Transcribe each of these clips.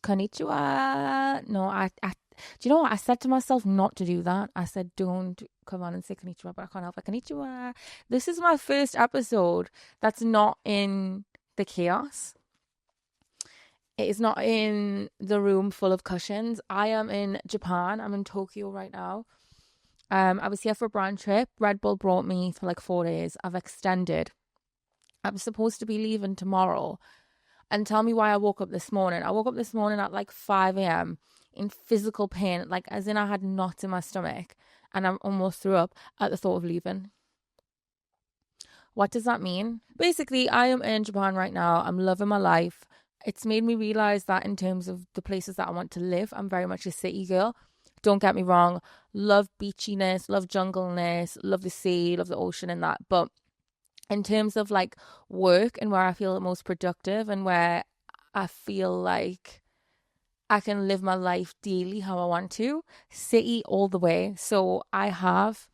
Konnichiwa. No, do you know what? I said to myself not to do that. I said, don't come on and say konnichiwa, but I can't help it. Konnichiwa. This is my first episode that's not in the chaos. It is not in the room full of cushions. I am in Japan. I'm in Tokyo right now. I was here for a brand trip. Red Bull brought me for like 4 days. I've extended. I'm supposed to be leaving tomorrow. And tell me why I woke up this morning. I woke up this morning at like 5 a.m. in physical pain, like as in I had knots in my stomach and I almost threw up at the thought of leaving. What does that mean? Basically, I am in Japan right now. I'm loving my life. It's made me realize that in terms of the places that I want to live, I'm very much a city girl. Don't get me wrong. Love beachiness, love jungleness, love the sea, love the ocean and that. But in terms of like work and where I feel the most productive and where I feel like I can live my life daily how I want to, city all the way. So I have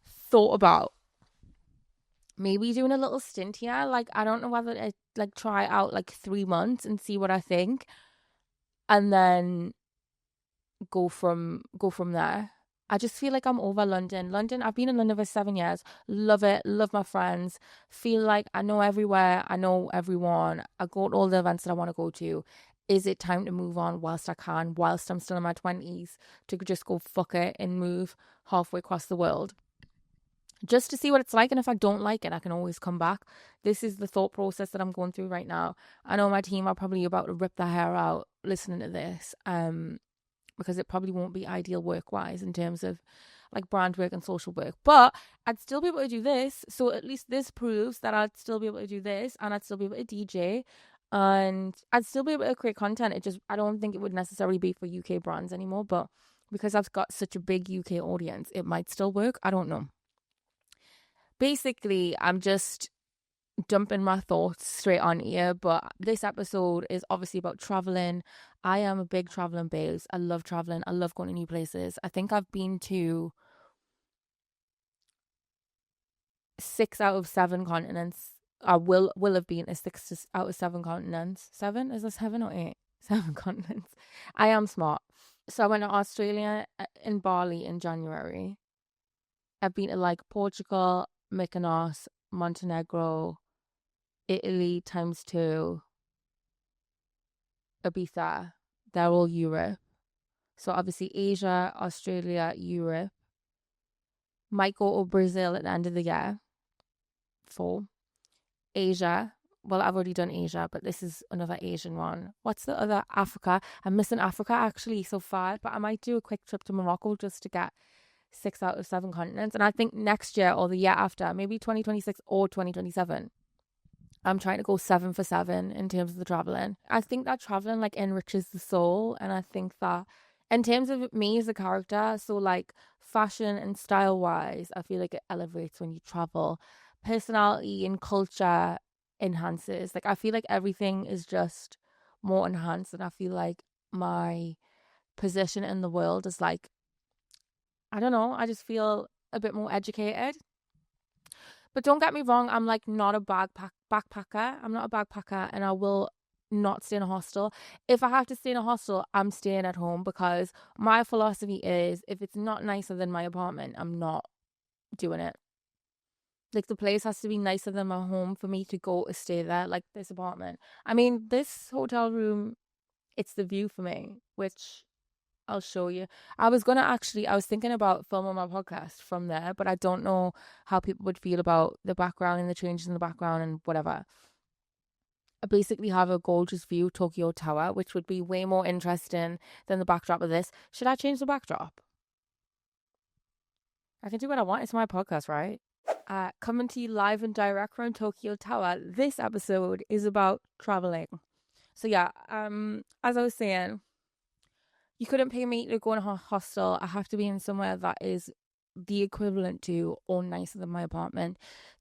thought about maybe doing a little stint here. Like, I don't know whether to like try out like 3 months and see what I think, and then go from there. I just feel like I'm over London. I've been in London for 7 years. Love it. Love my friends. Feel like I know everywhere. I know everyone. I go to all the events that I want to go to. Is it time to move on whilst I can, whilst I'm still in my 20s, to just go fuck it and move halfway across the world? Just to see what it's like. And if I don't like it, I can always come back. This is the thought process that I'm going through right now. I know my team are probably about to rip their hair out listening to this. Because it probably won't be ideal work-wise in terms of like brand work and social work. But I'd still be able to do this. So at least this proves that I'd still be able to do this, and I'd still be able to DJ, and I'd still be able to create content. I don't think it would necessarily be for UK brands anymore, but because I've got such a big UK audience, it might still work. I don't know. Basically, I'm just dumping my thoughts straight on here, but this episode is obviously about traveling. I am a big traveling babes. I love traveling. I love going to new places. I think I've been to 6 out of 7 continents. I will have been to 6 out of 7 continents. 7? Is there 7 or 8? 7 continents. I am smart. So I went to Australia in Bali in January. I've been to like Portugal, Mykonos, Montenegro, Italy ×2, Ibiza. They're all Europe. So obviously Asia, Australia, Europe. Might go to Brazil at the end of the year. 4. Asia. Well, I've already done Asia, but this is another Asian one. What's the other? Africa. I'm missing Africa actually, so 5. But I might do a quick trip to Morocco just to get 6 out of 7 continents. And I think next year or the year after, maybe 2026 or 2027, I'm trying to go 7 for 7 in terms of the traveling. I think that traveling like enriches the soul. And I think that in terms of me as a character, so like fashion and style wise, I feel like it elevates when you travel. Personality and culture enhances. Like I feel like everything is just more enhanced. And I feel like my position in the world is like, I don't know, I just feel a bit more educated. But don't get me wrong, I'm like not a backpacker. I'm not a backpacker, and I will not stay in a hostel. If I have to stay in a hostel, I'm staying at home, because my philosophy is if it's not nicer than my apartment, I'm not doing it. Like the place has to be nicer than my home for me to go to stay there, like this apartment. I mean, this hotel room, it's the view for me, which I'll show you. I was thinking about filming my podcast from there, but I don't know how people would feel about the background and the changes in the background and whatever. I basically have a gorgeous view, Tokyo Tower, which would be way more interesting than the backdrop of this. Should I change the backdrop? I can do what I want. It's my podcast, right? Coming to you live and direct from Tokyo Tower. This episode is about traveling. So yeah, as I was saying, you couldn't pay me to go in a hostel. I have to be in somewhere that is the equivalent to or nicer than my apartment.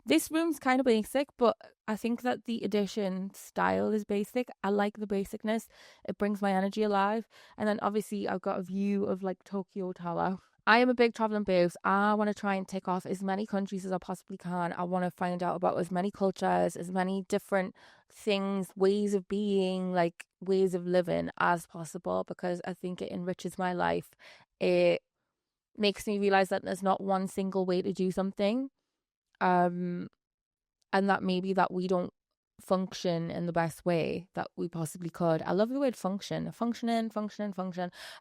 This room's kind of basic, but I think that the addition style is basic. I like the basicness. It brings my energy alive. And then obviously I've got a view of like Tokyo Tower. I am a big traveling babes. I want to try and tick off as many countries as I possibly can. I want to find out about as many cultures, as many different things, ways of being, like ways of living as possible, because I think it enriches my life. It makes me realize that there's not one single way to do something. Um, and that maybe that we don't function in the best way that we possibly could. I love the word function, function.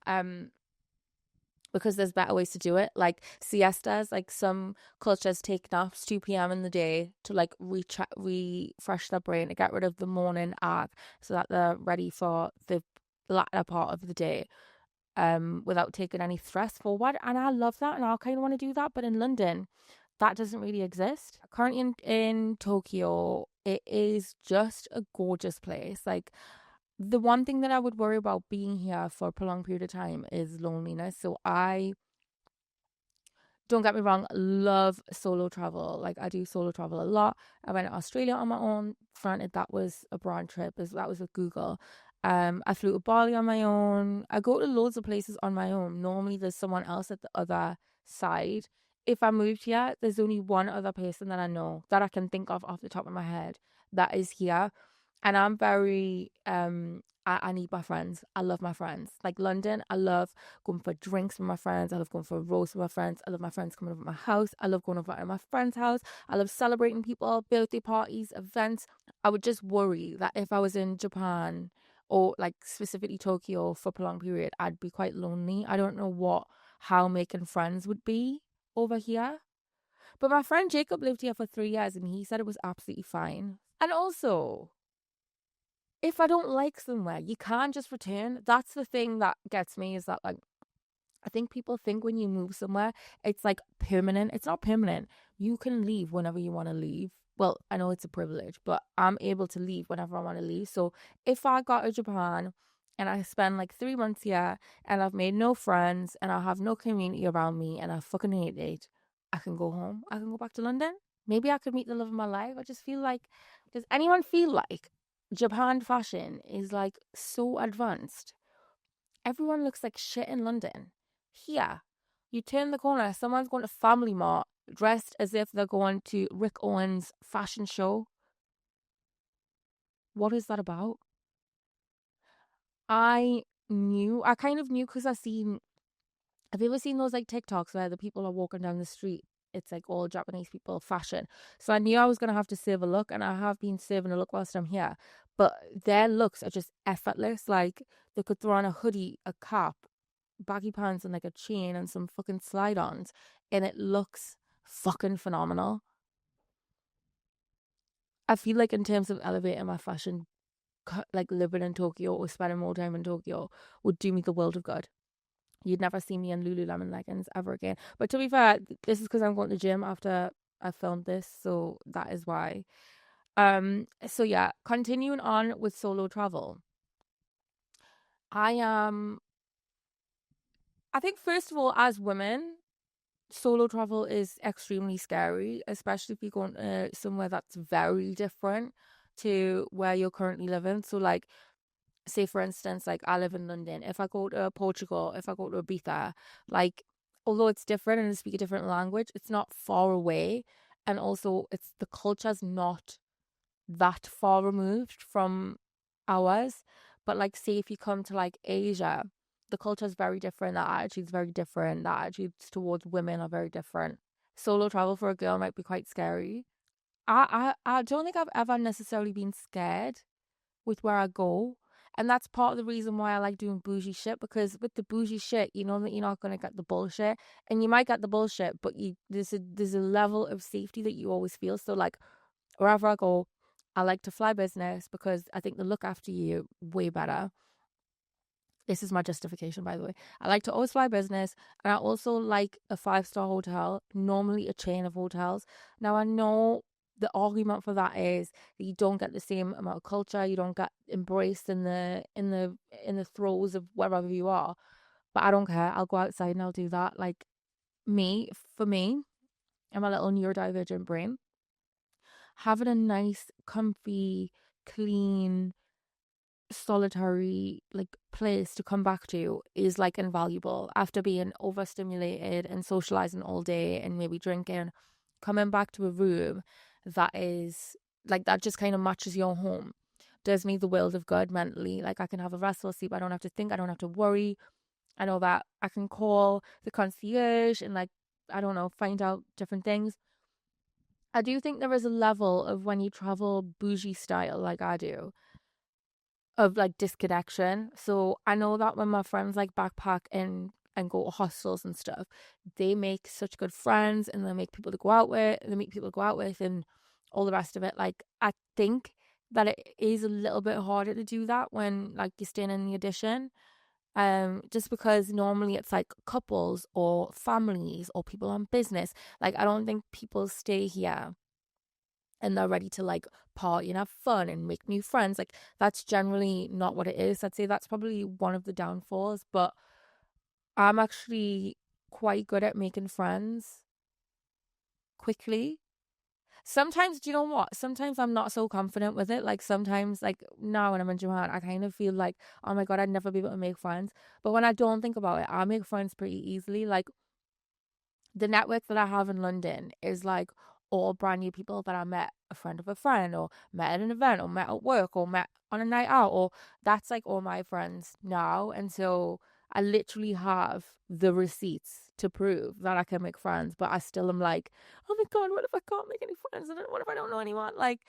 Um, because there's better ways to do it. Like siestas, like some cultures take naps 2 p.m. in the day to like refresh their brain to get rid of the morning ag so that they're ready for the latter part of the day without taking any stress forward. And I love that and I kind of want to do that. But in London, that doesn't really exist. Currently in Tokyo, it is just a gorgeous place. Like the one thing that I would worry about being here for a prolonged period of time is loneliness. So I don't get me wrong, love solo travel. Like I do solo travel a lot. I went to Australia on my own. Granted, that was a brand trip, as that was with Google. I flew to Bali on my own. I go to loads of places on my own. Normally, there's someone else at the other side. If I moved here, there's only one other person that I know that I can think of off the top of my head that is here. And I'm very I need my friends. I love my friends. Like London, I love going for drinks with my friends. I love going for a roast with my friends. I love my friends coming over to my house. I love going over to my friend's house. I love celebrating people, birthday parties, events. I would just worry that if I was in Japan or like specifically Tokyo for a prolonged period, I'd be quite lonely. I don't know how making friends would be over here. But my friend Jacob lived here for 3 years and he said it was absolutely fine. And also, if I don't like somewhere, you can't just return. That's the thing that gets me is that like I think people think when you move somewhere, it's like permanent. It's not permanent. You can leave whenever you want to leave. Well, I know it's a privilege, but I'm able to leave whenever I want to leave. So if I got to Japan and I spend like 3 months here and I've made no friends and I have no community around me and I fucking hate it, I can go home. I can go back to London. Maybe I could meet the love of my life. I just feel like, does anyone feel like Japan fashion is like so advanced? Everyone looks like shit in London. Here, you turn the corner, someone's going to Family Mart dressed as if they're going to Rick Owens' fashion show. What is that about? I kind of knew because have you ever seen those like TikToks where the people are walking down the street? It's like all Japanese people fashion. So I knew I was going to have to save a look, and I have been saving a look whilst I'm here. But their looks are just effortless. Like they could throw on a hoodie, a cap, baggy pants, and like a chain and some fucking slide ons, and it looks fucking phenomenal. I feel like in terms of elevating my fashion, like living in Tokyo or spending more time in Tokyo would do me the world of good. You'd never see me in Lululemon leggings ever again. But to be fair, this is because I'm going to the gym after I filmed this, so that is why. So yeah, continuing on with solo travel. I am I think first of all, as women, solo travel is extremely scary, especially if you're going to somewhere that's very different to where you're currently living. So like say for instance, like I live in London. If I go to Portugal, if I go to Ibiza, like although it's different and they speak a different language, it's not far away. And also it's the culture's not that far removed from ours. But like say if you come to like Asia, the culture is very different, the attitude's very different, the attitudes towards women are very different. Solo travel for a girl might be quite scary. I don't think I've ever necessarily been scared with where I go. And that's part of the reason why I like doing bougie shit, because with the bougie shit, you know that you're not gonna get the bullshit. And you might get the bullshit, but there's a level of safety that you always feel. So like wherever I go, I like to fly business because I think they look after you way better. This is my justification, by the way. I like to always fly business, and I also like a 5-star hotel, normally a chain of hotels. Now, I know the argument for that is that you don't get the same amount of culture, you don't get embraced in the throes of wherever you are. But I don't care. I'll go outside and I'll do that. Like for me, I'm a little neurodivergent brain. Having a nice, comfy, clean solitary like place to come back to is like invaluable after being overstimulated and socializing all day and maybe drinking. Coming back to a room that is like that just kind of matches your home does me the world of good mentally. Like I can have a restful sleep. I don't have to think. I don't have to worry. I know that I can call the concierge and like I don't know, find out different things. I do think there is a level of when you travel bougie style like I do of like disconnection. So I know that when my friends like backpack and go to hostels and stuff, they make such good friends and they make people to go out with, they meet people to go out with and all the rest of it. Like I think that it is a little bit harder to do that when like you're staying in the addition. Just because normally it's like couples or families or people on business. Like I don't think people stay here and they're ready to like party and have fun and make new friends. Like that's generally not what it is. I'd say that's probably one of the downfalls, but I'm actually quite good at making friends quickly. Sometimes, do you know what? Sometimes I'm not so confident with it. Like sometimes, like now when I'm in Japan, I kind of feel like, oh my God, I'd never be able to make friends. But when I don't think about it, I make friends pretty easily. Like the network that I have in London is like all brand new people that I met a friend of a friend or met at an event or met at work or met on a night out or that's like all my friends now. And so I literally have the receipts to prove that I can make friends, but I still am like, oh my God, what if I can't make any friends? And what if I don't know anyone? Like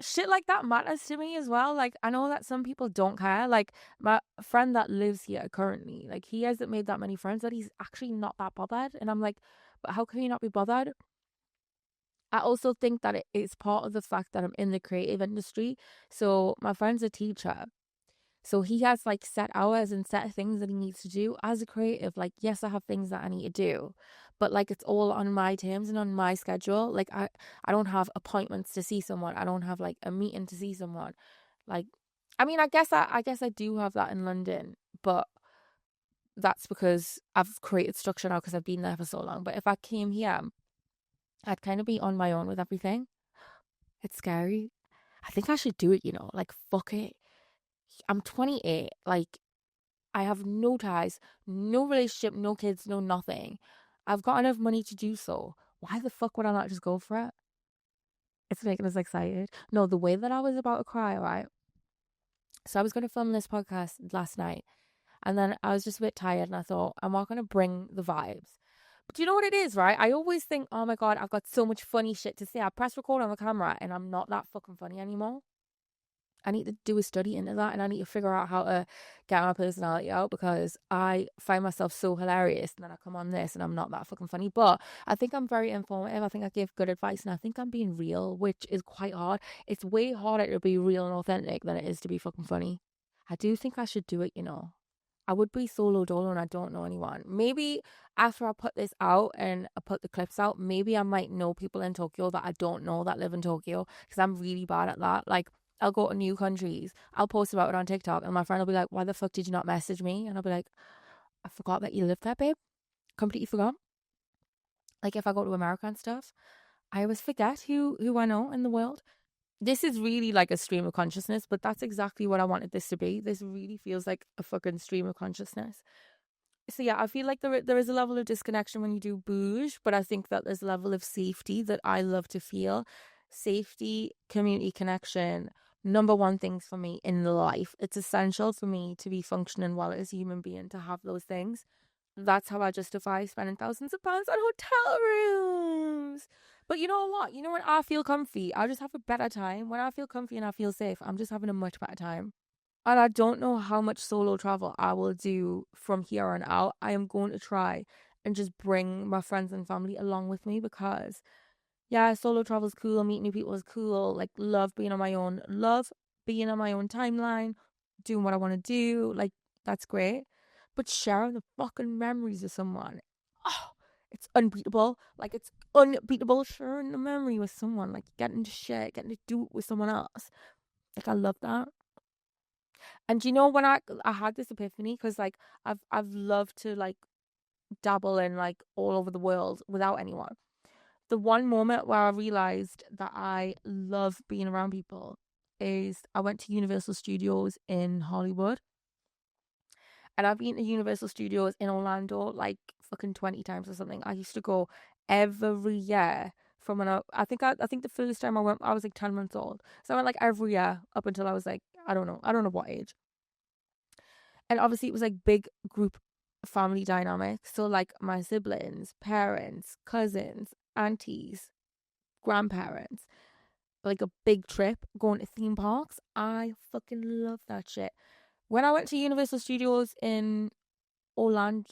shit like that matters to me as well. Like I know that some people don't care. Like my friend that lives here currently, like he hasn't made that many friends that he's actually not that bothered. And I'm like, but how can you not be bothered? I also think that it is part of the fact that I'm in the creative industry. So my friend's a teacher. So he has like set hours and set things that he needs to do as a creative. Like, yes, I have things that I need to do, but like it's all on my terms and on my schedule. Like I don't have appointments to see someone. I don't have like a meeting to see someone. Like, I mean, I guess I do have that in London, but that's because I've created structure now because I've been there for so long. But if I came here, I'd kind of be on my own with everything. It's scary. I think I should do it, like fuck it. I'm 28. Like I have no ties, no relationship, no kids, no nothing. I've got enough money to do so. Why the fuck would I not just go for it? It's making us excited. No, the way that I was about to cry, right? So I was going to film this podcast last night and then I was just a bit tired and I thought, I'm not going to bring the vibes. But do you know what it is, right? I always think, oh my God, I've got so much funny shit to say. I press record on the camera and I'm not that fucking funny anymore. I need to do a study into that and I need to figure out how to get my personality out because I find myself so hilarious and then I come on this and I'm not that fucking funny. But I think I'm very informative. I think I give good advice and I think I'm being real, which is quite hard. It's way harder to be real and authentic than it is to be fucking funny. I do think I should do it. I would be solo dolo and I don't know anyone. Maybe after I put this out and I put the clips out, maybe I might know people in Tokyo that I don't know that live in Tokyo because I'm really bad at that. Like, I'll go to new countries, I'll post about it on TikTok, and my friend will be like, why the fuck did you not message me? And I'll be like, I forgot that you live there, babe. Completely forgot. Like, if I go to America and stuff, I always forget who I know in the world. This is really like a stream of consciousness, but that's exactly what I wanted this to be. This really feels like a fucking stream of consciousness. So yeah, I feel like there is a level of disconnection when you do bouge, but I think that there's a level of safety that I love to feel. Safety, community connection, number one things for me in life. It's essential for me to be functioning well as a human being to have those things. That's how I justify spending thousands of pounds on hotel rooms. But you know what? You know when I feel comfy, I just have a better time. When I feel comfy and I feel safe, I'm just having a much better time. And I don't know how much solo travel I will do from here on out. I am going to try and just bring my friends and family along with me because, yeah, solo travel is cool. Meeting new people is cool. Like, love being on my own. Love being on my own timeline, doing what I want to do. Like, that's great. But sharing the fucking memories with someone, oh, it's unbeatable. Like, it's unbeatable sharing the memory with someone. Like, getting to share, getting to do it with someone else. Like, I love that. And you know when I had this epiphany because like I've loved to like dabble in like all over the world without anyone. The one moment where I realized that I love being around people is I went to Universal Studios in Hollywood, and I've been to Universal Studios in Orlando like fucking 20 times or something. I used to go every year from when I think the first time I went I was like 10 months old. So I went like every year up until I was like I don't know what age. And obviously it was like big group family dynamics. So like my siblings, parents, cousins, aunties, grandparents, like a big trip going to theme parks. I fucking love that shit. When I went to Universal Studios in Orlando,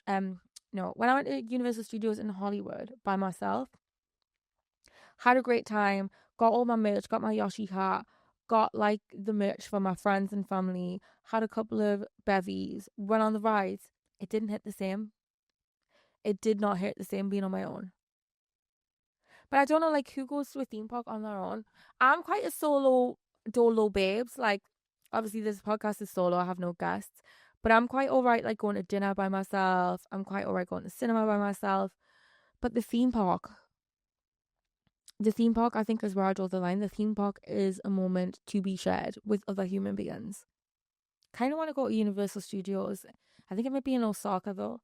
no, when I went to Universal Studios in Hollywood by myself, had a great time, got all my merch, got my Yoshi hat, got like the merch for my friends and family, had a couple of bevies, went on the rides. It didn't hit the same. It did not hit the same being on my own. But I don't know, like, who goes to a theme park on their own. I'm quite a solo dolo babes. Like, obviously, this podcast is solo. I have no guests. But I'm quite all right, like, going to dinner by myself. I'm quite all right going to cinema by myself. But the theme park, I think, is where I draw the line. The theme park is a moment to be shared with other human beings. Kind of want to go to Universal Studios. I think it might be in Osaka, though.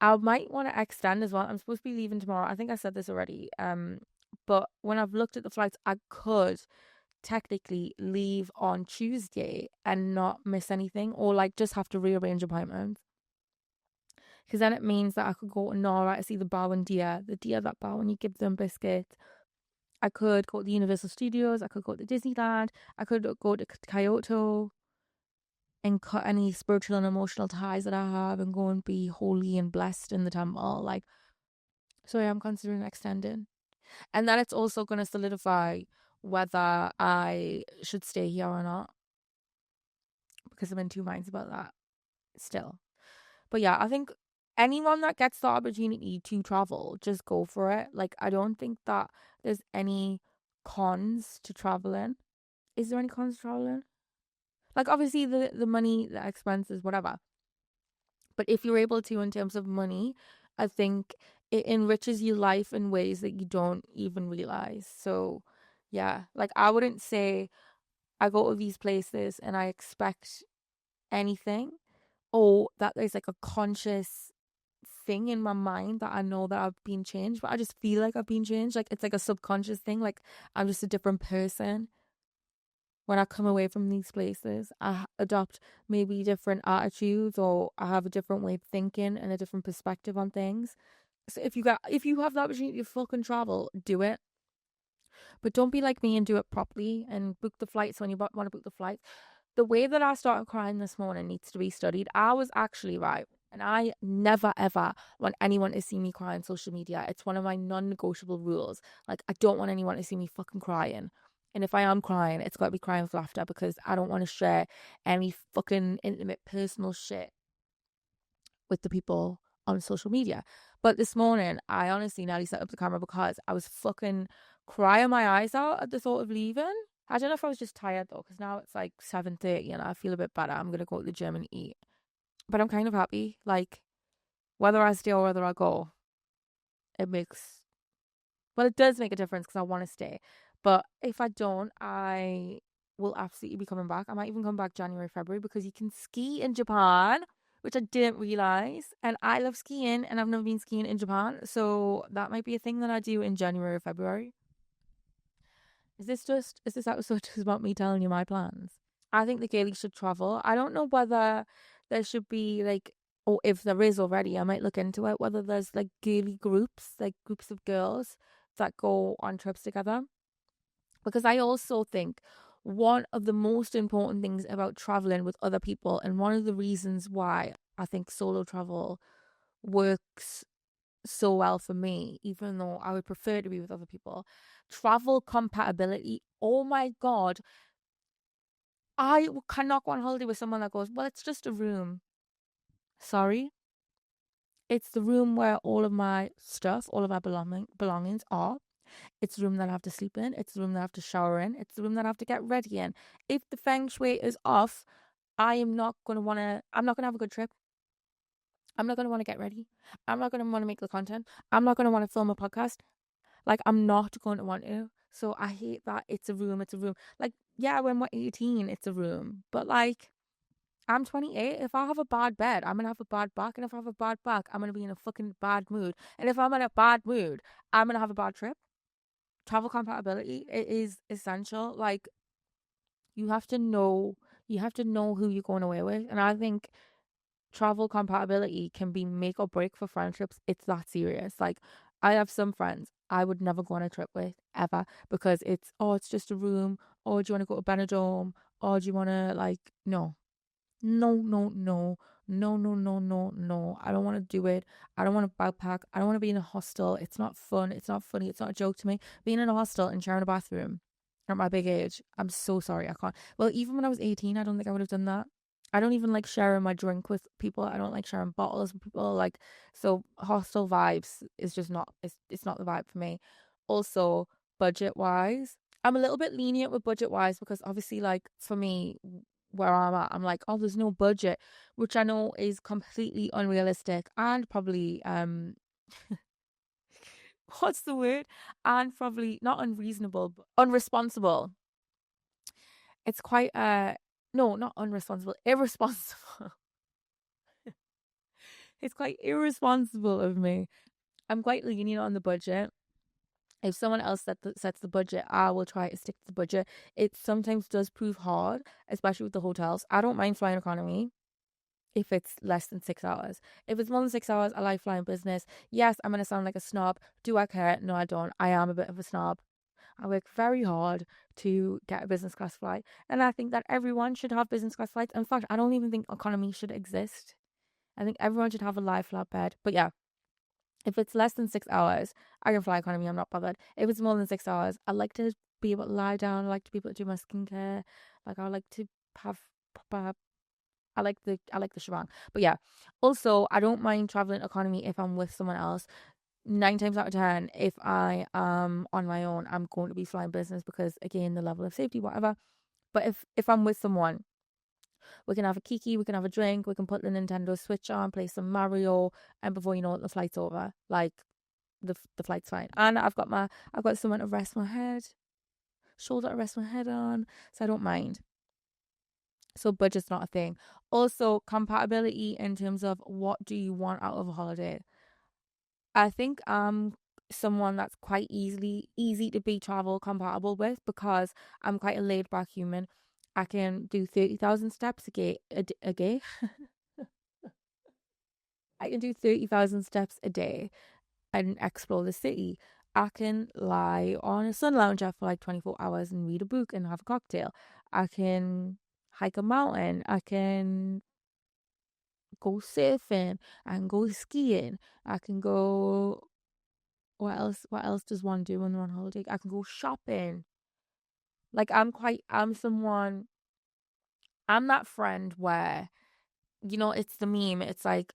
I might want to extend as well. I'm supposed to be leaving tomorrow. I think I said this already. But when I've looked at the flights, I could technically leave on Tuesday and not miss anything, or like just have to rearrange appointments. Because then it means that I could go to Nara to see the Bowen deer, the deer that bow when you give them biscuits. I could go to the Universal Studios. I could go to Disneyland. I could go to Kyoto and cut any spiritual and emotional ties that I have and go and be holy and blessed in the temple. Like, so yeah, I'm considering extending. And then it's also going to solidify whether I should stay here or not, because I'm in two minds about that still. But yeah, I think anyone that gets the opportunity to travel, just go for it. Like, I don't think that there's any cons to traveling. Is there any cons to traveling? Like, obviously, the money, the expenses, whatever. But if you're able to, in terms of money, I think it enriches your life in ways that you don't even realize. So, yeah, like I wouldn't say I go to these places and I expect anything, or that there's like a conscious thing in my mind that I know that I've been changed, but I just feel like I've been changed. Like it's like a subconscious thing. Like I'm just a different person when I come away from these places. I adopt maybe different attitudes, or I have a different way of thinking and a different perspective on things. So if you have the opportunity to fucking travel, do it. But don't be like me and do it properly and book the flights when you want to book the flights. The way that I started crying this morning needs to be studied. I was actually right. And I never ever want anyone to see me cry on social media. It's one of my non-negotiable rules. Like, I don't want anyone to see me fucking crying. And if I am crying, it's got to be crying with laughter, because I don't want to share any fucking intimate personal shit with the people on social media. But this morning, I honestly nearly set up the camera because I was fucking crying my eyes out at the thought of leaving. I don't know if I was just tired though, because now it's like 7:30 and I feel a bit better. I'm gonna go to the gym and eat. But I'm kind of happy. Like, whether I stay or whether I go, it makes, well, it does make a difference because I want to stay. But if I don't, I will absolutely be coming back. I might even come back January, February, because you can ski in Japan, which I didn't realize. And I love skiing, and I've never been skiing in Japan. So that might be a thing that I do in January or February. Is this episode just about me telling you my plans? I think the Gaelic should travel. I don't know whether there should be like, or if there is already, I might look into it, whether there's like Gaelic groups, like groups of girls that go on trips together. Because I also think one of the most important things about traveling with other people, and one of the reasons why I think solo travel works so well for me, even though I would prefer to be with other people, travel compatibility. Oh my God. I cannot go on holiday with someone that goes, well, it's just a room. Sorry. It's the room where all of my stuff, all of my belongings are. It's the room that I have to sleep in. It's the room that I have to shower in. It's the room that I have to get ready in. If the feng shui is off, I'm not going to have a good trip. I'm not going to want to get ready. I'm not going to want to make the content. I'm not going to want to film a podcast. Like, I'm not going to want to. So I hate that it's a room. Like, yeah, when we're 18, it's a room. But like, I'm 28. If I have a bad bed, I'm gonna have a bad back. And if I have a bad back, I'm gonna be in a fucking bad mood. And if I'm in a bad mood, I'm gonna have a bad trip. Travel compatibility, it is essential. Like, you have to know you have to know who you're going away with. And I think travel compatibility can be make or break for friendships. It's that serious. Like, I have some friends I would never go on a trip with ever because it's just a room, or do you want to go to Benidorm, or do you want to like no. No, no, no, no, no, no, no, no. I don't want to do it. I don't want to backpack. I don't want to be in a hostel. It's not fun. It's not funny. It's not a joke to me. Being in a hostel and sharing a bathroom at my big age, I'm so sorry. I can't. Well, even when I was 18, I don't think I would have done that. I don't even like sharing my drink with people. I don't like sharing bottles with people. Like, so hostel vibes is just not, it's not the vibe for me. Also, budget wise, I'm a little bit lenient with budget wise because obviously, like, for me, where I'm at, I'm like, oh, there's no budget, which I know is completely unrealistic and probably what's the word? And probably not unreasonable, but unresponsible. It's quite no, not unresponsible, irresponsible. It's quite irresponsible of me. I'm quite lenient on the budget. If someone else sets the budget, I will try to stick to the budget. It sometimes does prove hard, especially with the hotels. I don't mind flying economy if it's less than 6 hours. If it's more than 6 hours, I like flying business. Yes, I'm going to sound like a snob. Do I care? No, I don't. I am a bit of a snob. I work very hard to get a business class flight. And I think that everyone should have business class flights. In fact, I don't even think economy should exist. I think everyone should have a lie flat bed. But yeah, if it's less than 6 hours, I can fly economy. I'm not bothered. If it's more than 6 hours, I like to be able to lie down. I like to be able to do my skincare. Like, I like to have proper. I like the shebang. But yeah, also I don't mind traveling economy if I'm with someone else. 9 times out of 10, if I am on my own, I'm going to be flying business because again, the level of safety, whatever. But if I'm with someone, we can have a kiki, we can have a drink, we can put the Nintendo Switch on, play some Mario, and before you know it, the flight's over. Like, the flight's fine, and I've got someone to rest my head, shoulder to rest my head on, so I don't mind. So budget's not a thing. Also, compatibility in terms of what do you want out of a holiday. I think I'm someone that's quite easy to be travel compatible with because I'm quite a laid back human. I can do 30,000 steps a day. I can do 30,000 steps a day and explore the city. I can lie on a sun lounger for like 24 hours and read a book and have a cocktail. I can hike a mountain. I can go surfing and go skiing. I can go. What else? What else does one do when they're on holiday? I can go shopping. Like, I'm someone. I'm that friend where it's the meme. It's like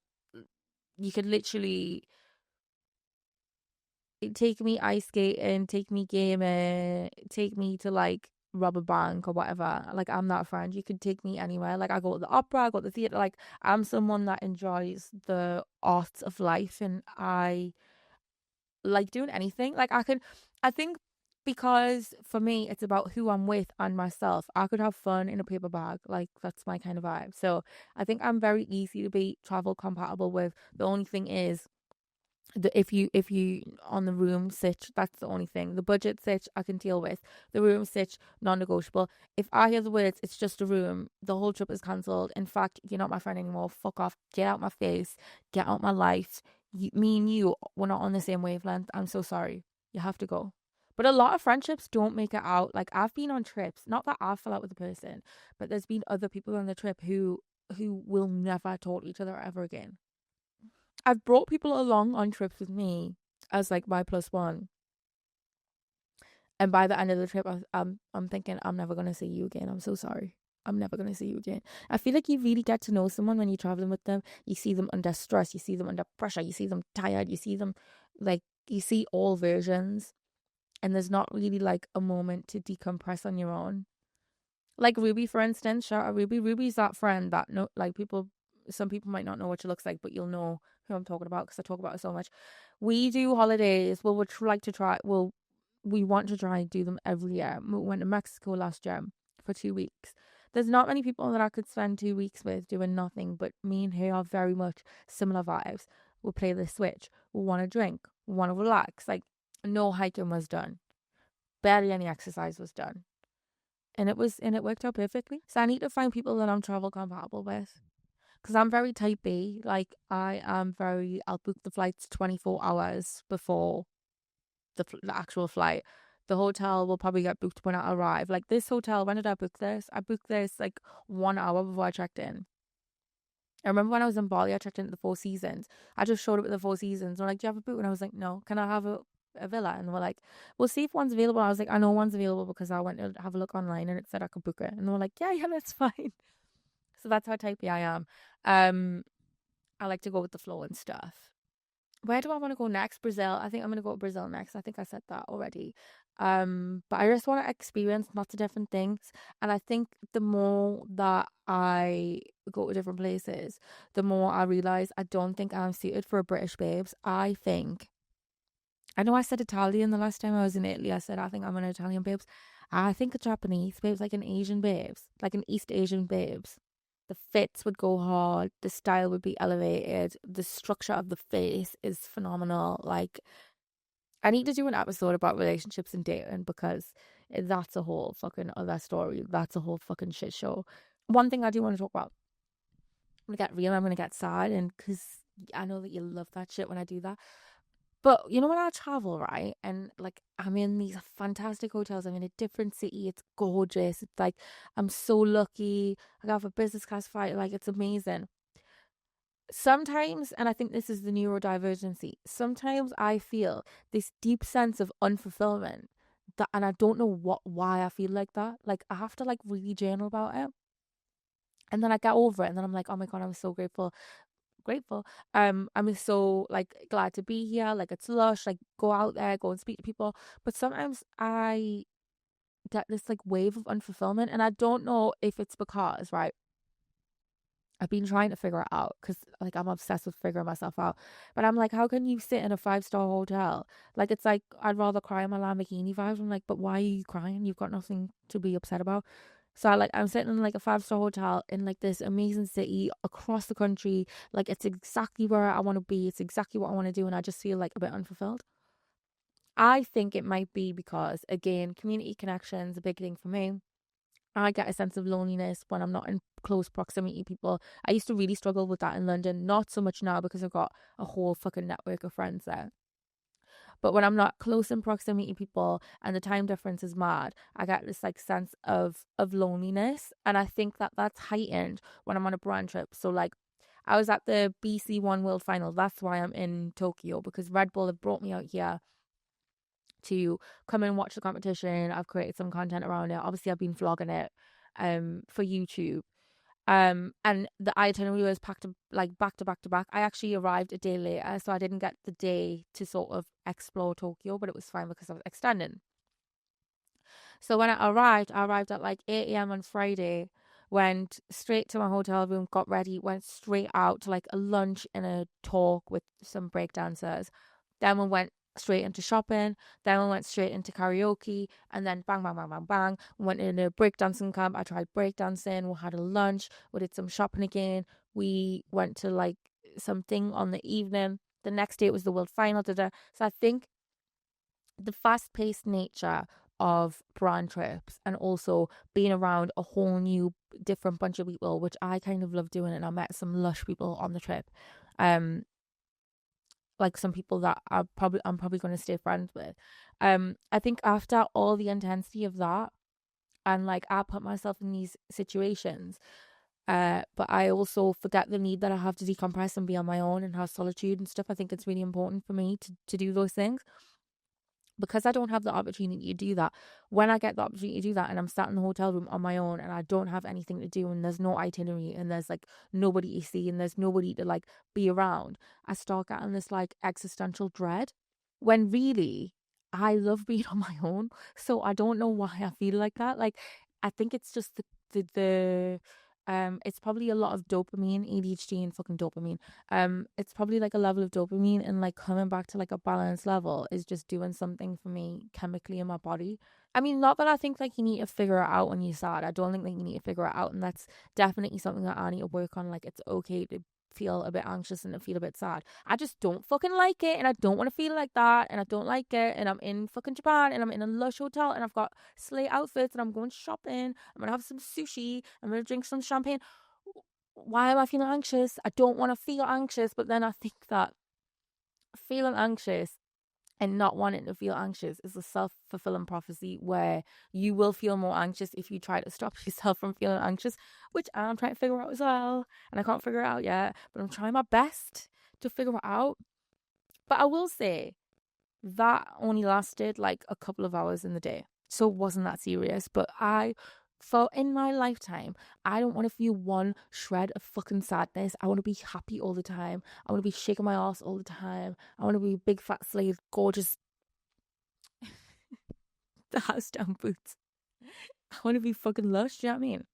you could literally take me ice skating, take me gaming, take me to like rob a bank or whatever. Like, I'm that friend. You could take me anywhere. Like, I go to the opera, I go to the theater. Like, I'm someone that enjoys the arts of life, and I like doing anything. Like, I think because for me, it's about who I'm with and myself. I could have fun in a paper bag. Like, that's my kind of vibe. So I think I'm very easy to be travel compatible with. The only thing is, if you on the room sitch, that's the only thing. The budget sitch I can deal with. The room sitch, non-negotiable. If I hear the words it's just a room, the whole trip is cancelled. In fact, you're not my friend anymore. Fuck off. Get out my face. Get out my life. Me and you, we're not on the same wavelength. I'm so sorry. You have to go. But a lot of friendships don't make it out. Like, I've been on trips, not that I fell out with the person, but there's been other people on the trip who will never talk to each other ever again. I've brought people along on trips with me as like my plus one, and by the end of the trip, I'm thinking I'm never gonna see you again. I'm so sorry. I'm never gonna see you again. I feel like you really get to know someone when you're traveling with them. You see them under stress. You see them under pressure. You see them tired. You see them like you see all versions, and there's not really like a moment to decompress on your own. Like Ruby, for instance, shout out Ruby. Ruby's that friend that no, like people, some people might not know what she looks like, but you'll know who I'm talking about because I talk about her so much. We do holidays. Well, we want to try and do them every year. We went to Mexico last year for 2 weeks. There's not many people that I could spend 2 weeks with doing nothing, but me and her are very much similar vibes. We'll play the Switch. We want to drink. We want to relax. Like, no hiking was done. Barely any exercise was done. And it worked out perfectly. So I need to find people that I'm travel compatible with. Because I'm very type B. Like, I'll book the flights 24 hours before the actual flight. The hotel will probably get booked when I arrive. Like, this hotel, when did I book this? I booked this like 1 hour before I checked in. I remember when I was in Bali, I checked in at the Four Seasons. I just showed up at the Four Seasons. They're like, do you have a book? And I was like, no. Can I have a villa? And we're like, we'll see if one's available. I was like, I know one's available because I went to have a look online and it said I could book it. And they were like, yeah, that's fine. So that's how typey I am. I like to go with the flow and stuff. Where do I want to go next? Brazil. I think I'm going to go to Brazil next. I think I said that already. But I just want to experience lots of different things. And I think the more that I go to different places, the more I realize I don't think I'm suited for a British babes. I know I said Italian the last time I was in Italy. I said I think I'm an Italian babes. I think a Japanese babes, like an Asian babes, like an East Asian babes. The fits would go hard. The style would be elevated. The structure of the face is phenomenal. Like, I need to do an episode about relationships and dating because that's a whole fucking other story. That's a whole fucking shit show. One thing I do want to talk about. I'm gonna get real. I'm gonna get sad, and because I know that you love that shit when I do that. But you know when I travel, right? And like I'm in these fantastic hotels. I'm in a different city. It's gorgeous. It's like I'm so lucky. I got a business class flight. Like it's amazing. Sometimes, and I think this is the neurodivergency, sometimes I feel this deep sense of unfulfillment that, and I don't know why I feel like that. Like I have to like really journal about it. And then I get over it and then I'm like, oh my God, I'm so grateful. I'm so like glad to be here. Like it's lush. Like go out there, go and speak to people. But sometimes I get this like wave of unfulfillment, and I don't know if it's because right. I've been trying to figure it out because like I'm obsessed with figuring myself out. But I'm like, how can you sit in a 5-star hotel? Like it's like I'd rather cry in my Lamborghini vibes. I'm like, but why are you crying? You've got nothing to be upset about. So I'm sitting in like a 5-star hotel in like this amazing city across the country. Like it's exactly where I want to be. It's exactly what I want to do, and I just feel like a bit unfulfilled. I think it might be because again, community connections a big thing for me. I get a sense of loneliness when I'm not in close proximity to people. I used to really struggle with that in London, not so much now because I've got a whole fucking network of friends there. But when I'm not close in proximity to people and the time difference is mad, I get this like sense of loneliness, and I think that that's heightened when I'm on a brand trip. So like I was at the BC One World Final. That's why I'm in Tokyo, because Red Bull have brought me out here to come and watch the competition. I've created some content around it. Obviously, I've been vlogging it for YouTube. And the itinerary was packed like back to back to back. I actually arrived a day later, so I didn't get the day to sort of explore Tokyo, but it was fine because I was extending. So when I arrived at like 8 a.m. on Friday, went straight to my hotel room, got ready, went straight out to like a lunch and a talk with some breakdancers. Then we went straight into shopping. Then we went straight into karaoke. And then bang, bang, bang, bang, bang. We went in a breakdancing camp. I tried breakdancing. We had a lunch. We did some shopping again. We went to like something on the evening. The next day it was the world final. So I think the fast paced nature of brand trips and also being around a whole new different bunch of people, which I kind of love doing, and I met some lush people on the trip. Um like some people that I'm probably going to stay friends with. I think after all the intensity of that, and like I put myself in these situations, but I also forget the need that I have to decompress and be on my own and have solitude and stuff. I think it's really important for me to do those things, because I don't have the opportunity to do that. When I get the opportunity to do that and I'm sat in the hotel room on my own and I don't have anything to do and there's no itinerary and there's like nobody to see and there's nobody to like be around, I start getting this like existential dread, when really I love being on my own. So I don't know why I feel like that. Like I think it's just the it's probably a lot of dopamine, ADHD and fucking dopamine. It's probably like a level of dopamine, and like coming back to like a balanced level is just doing something for me chemically in my body. I mean, not that I think like you need to figure it out when you're sad. I don't think that you need to figure it out, and that's definitely something that I need to work on. Like, it's okay to feel a bit anxious and to feel a bit sad. I just don't fucking like it, and I don't want to feel like that, and I don't like it. And I'm in fucking Japan, and I'm in a lush hotel, and I've got slay outfits, and I'm going shopping. I'm gonna have some sushi. I'm gonna drink some champagne. Why am I feeling anxious? I don't want to feel anxious, but then I think that feeling anxious and not wanting to feel anxious is a self-fulfilling prophecy where you will feel more anxious if you try to stop yourself from feeling anxious, which I'm trying to figure out as well. And I can't figure it out yet, but I'm trying my best to figure it out. But I will say that only lasted like a couple of hours in the day. So it wasn't that serious. But I thought in my lifetime, I don't want to feel one shred of fucking sadness. I want to be happy all the time. I want to be shaking my ass all the time. I want to be big fat slave, gorgeous, the house down boots. I want to be fucking lush. Do you know what I mean?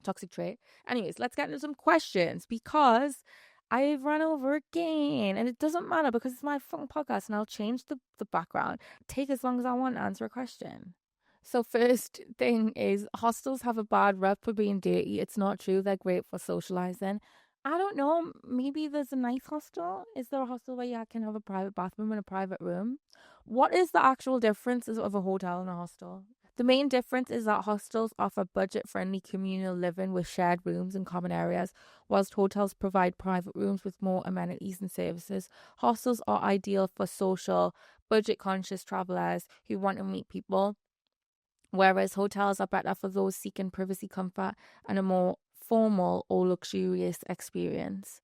Toxic trait. Anyways, let's get into some questions because I've run over again, and it doesn't matter because it's my fucking podcast, and I'll change the background. Take as long as I want to answer a question. So first thing is hostels have a bad rep for being dirty. It's not true. They're great for socializing. I don't know. Maybe there's a nice hostel. Is there a hostel where you can have a private bathroom and a private room? What is the actual difference of a hotel and a hostel? The main difference is that hostels offer budget-friendly communal living with shared rooms and common areas, whilst hotels provide private rooms with more amenities and services. Hostels are ideal for social, budget-conscious travelers who want to meet people, whereas hotels are better for those seeking privacy, comfort, and a more formal or luxurious experience.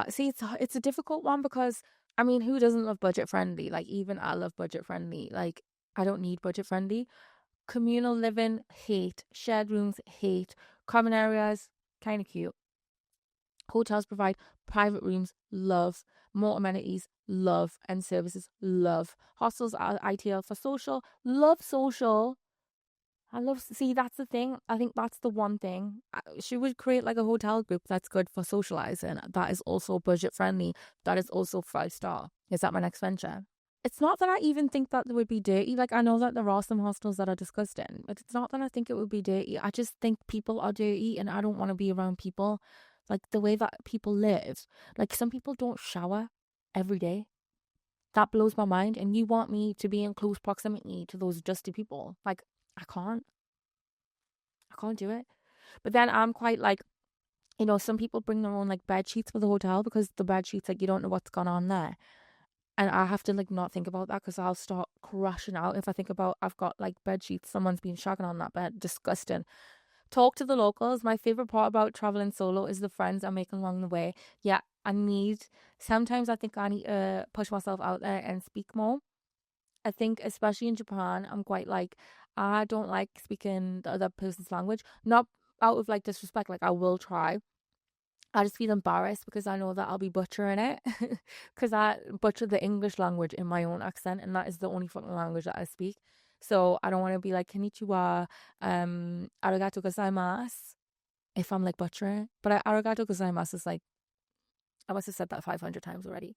See, it's a difficult one because I mean, who doesn't love budget friendly? Like, even I love budget friendly. Like, I don't need budget friendly. Communal living, hate. Shared rooms, hate. Common areas, kind of cute. Hotels provide private rooms, love. More amenities, love. And services, love. Hostels are ideal for social, love social. I love, see, that's the thing. I think that's the one thing. She would create like a hotel group that's good for socializing. That is also budget friendly. That is also 5-star. Is that my next venture? It's not that I even think that they would be dirty. Like, I know that there are some hostels that are disgusting, but it's not that I think it would be dirty. I just think people are dirty and I don't want to be around people. Like, the way that people live. Like, some people don't shower every day. That blows my mind. And you want me to be in close proximity to those dusty people. Like, I can't. I can't do it. But then I'm quite like, you know, some people bring their own like bed sheets for the hotel because the bed sheets, like, you don't know what's gone on there. And I have to like not think about that because I'll start crashing out if I think about I've got like bed sheets, someone's been shagging on that bed. Disgusting. Talk to the locals. My favorite part about traveling solo is the friends I make along the way. Yeah, sometimes I think I need to push myself out there and speak more. I think, especially in Japan, I'm quite like, I don't like speaking the other person's language. Not out of like disrespect, like I will try. I just feel embarrassed because I know that I'll be butchering it. Because I butcher the English language in my own accent, and that is the only fucking language that I speak. So I don't want to be like, konnichiwa, arigato gozaimasu, if I'm like butchering. But arigato gozaimasu is like, I must have said that 500 times already.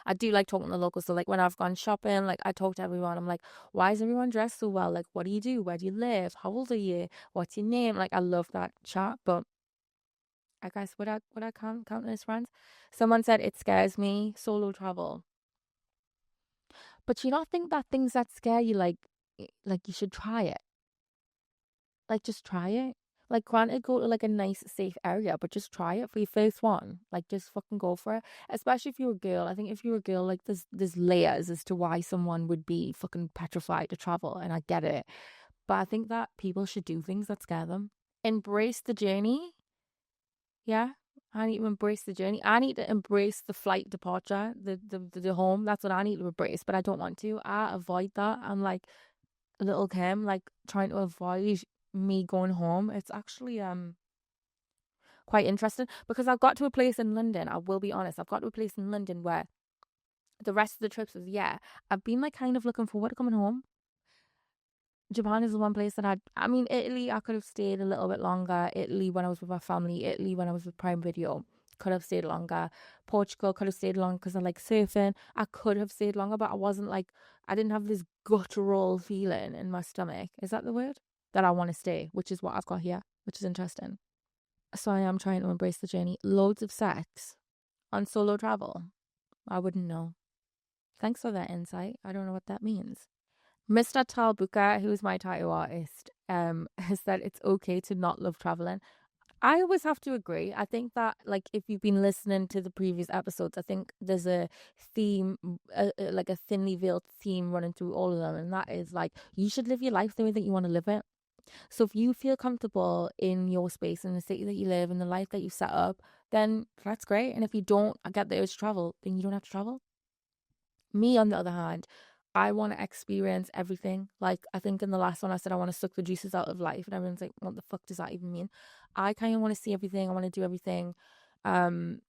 I do like talking to the locals. So like when I've gone shopping, like I talk to everyone. I'm like, why is everyone dressed so well? Like, what do you do? Where do you live? How old are you? What's your name? Like, I love that chat. But I guess would I count as friends? Someone said it scares me, solo travel. But you don't think that things that scare you, like you should try it. Like, just try it. Like, granted, go to like a nice, safe area, but just try it for your first one. Like, just fucking go for it. Especially if you're a girl. I think if you're a girl, like, there's layers as to why someone would be fucking petrified to travel, and I get it. But I think that people should do things that scare them. Embrace the journey. Yeah, I need to embrace the journey. I need to embrace the flight departure, the home. That's what I need to embrace, but I don't want to. I avoid that. I'm like little Kim, like trying to avoid me going home. It's actually quite interesting because I've got to a place in London. I will be honest. I've got to a place in London where the rest of the trips was, yeah, I've been like kind of looking forward to coming home. Japan is the one place that I mean, Italy, I could have stayed a little bit longer. Italy when I was with my family, Italy when I was with Prime Video. could have stayed longer. Portugal could have stayed longer because I like surfing. I could have stayed longer, but I wasn't like, I didn't have this guttural feeling in my stomach. Is that the word? That I want to stay, which is what I've got here, which is interesting. So I am trying to embrace the journey. Loads of sex on solo travel. I wouldn't know. Thanks for that insight. I don't know what that means. Mr. Talbuka, who's my tattoo artist, has said it's okay to not love traveling. I always have to agree. I think that, like, if you've been listening to the previous episodes, I think there's a theme, like a thinly veiled theme running through all of them. And that is like, you should live your life the way that you want to live it. So if you feel comfortable in your space, in the city that you live, in the life that you've set up, then that's great. And if you don't get the urge to travel, then you don't have to travel. Me, on the other hand, I want to experience everything. Like, I think in the last one I said I want to suck the juices out of life, and everyone's like, what the fuck does that even mean? I kind of want to see everything. I want to do everything. Um,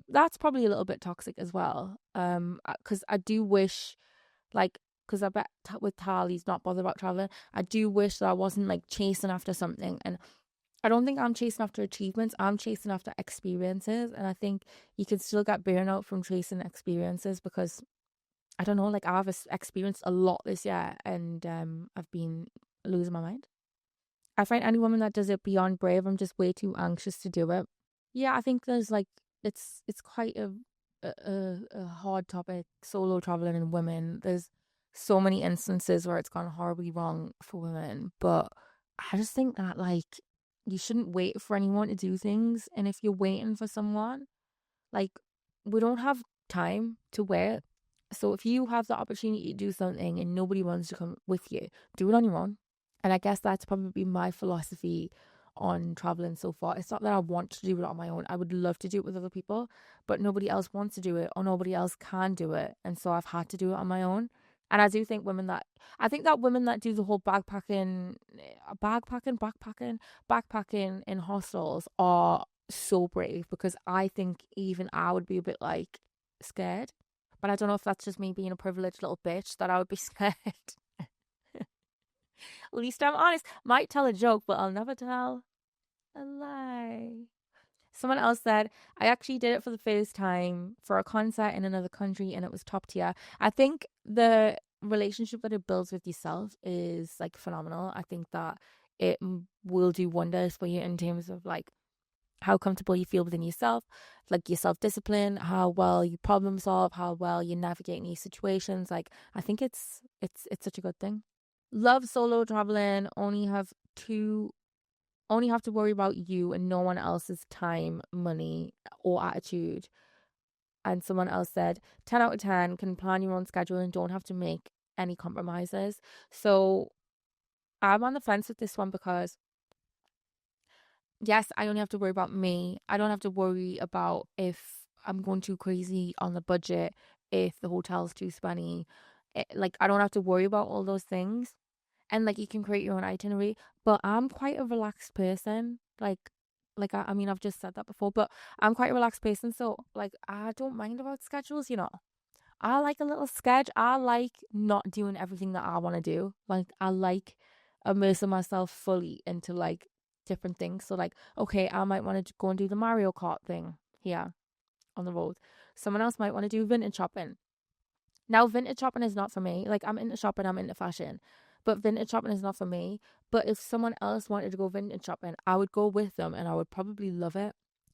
that's probably a little bit toxic as well. Because I do wish, like, because I bet with Tal he's not bothered about traveling. I do wish that I wasn't like chasing after something, and I don't think I'm chasing after achievements. I'm chasing after experiences, and I think you can still get burnout from chasing experiences because I don't know, like I've experienced a lot this year, and I've been losing my mind. I find any woman that does it beyond brave. I'm just way too anxious to do it. Yeah, I think there's like it's quite a hard topic, solo traveling and women. There's so many instances where it's gone horribly wrong for women, but I just think that like you shouldn't wait for anyone to do things, and if you're waiting for someone, like we don't have time to wait. So if you have the opportunity to do something and nobody wants to come with you, do it on your own. And I guess that's probably my philosophy on traveling so far. It's not that I want to do it on my own. I would love to do it with other people, but nobody else wants to do it or nobody else can do it. And so I've had to do it on my own. And I do think I think that women that do the whole backpacking in hostels are so brave, because I think even I would be a bit like scared. But I don't know if that's just me being a privileged little bitch that I would be scared. At least I'm honest. Might tell a joke, but I'll never tell a lie. Someone else said, I actually did it for the first time for a concert in another country and it was top tier. I think the relationship that it builds with yourself is like phenomenal. I think that it will do wonders for you in terms of like how comfortable you feel within yourself, like your self-discipline, how well you problem solve, how well you navigate these situations. Like I think it's such a good thing. Love solo traveling. Only have to worry about you and no one else's time, money, or attitude. And someone else said 10 out of 10, can plan your own schedule and don't have to make any compromises. So I'm on the fence with this one because yes, I only have to worry about me. I don't have to worry about if I'm going too crazy on the budget, if the hotel's too spenny. Like, I don't have to worry about all those things. And like, you can create your own itinerary. But I'm quite a relaxed person. I mean, I've just said that before, but I'm quite a relaxed person. So, like, I don't mind about schedules, you know. I like a little sketch. I like not doing everything that I want to do. Like, I like immersing myself fully into like different things. So, like, okay, I might want to go and do the Mario Kart thing here on the road. Someone else might want to do vintage shopping. Now, vintage shopping is not for me. Like, I'm into shopping, I'm into fashion, but vintage shopping is not for me. But if someone else wanted to go vintage shopping, I would go with them and I would probably love it.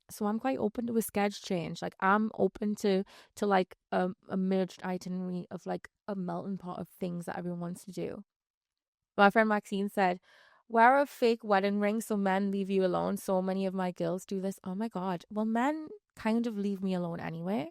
So I'm quite open to a sketch change. Like, I'm open to like a merged itinerary of like a melting pot of things that everyone wants to do. My friend Maxine said, wear a fake wedding ring so men leave you alone. So many of my girls do this. Oh my God. Well, men kind of leave me alone anyway.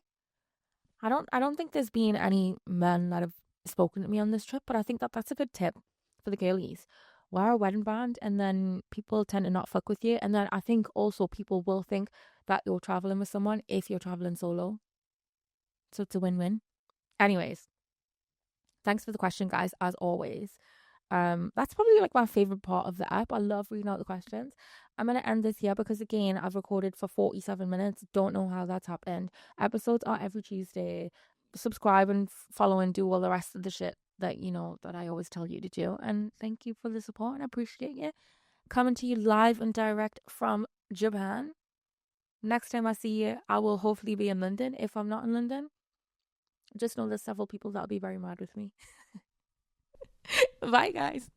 I don't think there's been any men that have spoken to me on this trip, but I think that that's a good tip for the girlies. Wear a wedding band and then people tend to not fuck with you. And then I think also people will think that you're traveling with someone if you're traveling solo. So it's a win-win. Anyways, thanks for the question, guys, as always. That's probably like my favorite part of the app. I love reading out the questions. I'm gonna end this here because again, I've recorded for 47 minutes. Don't know how that's happened. Episodes are every Tuesday. Subscribe and follow and do all the rest of the shit that you know that I always tell you to do. And thank you for the support and I appreciate you. Coming to you live and direct from Japan. Next time I see you, I will hopefully be in London. If I'm not in London, just know there's several people that'll be very mad with me. Bye, guys.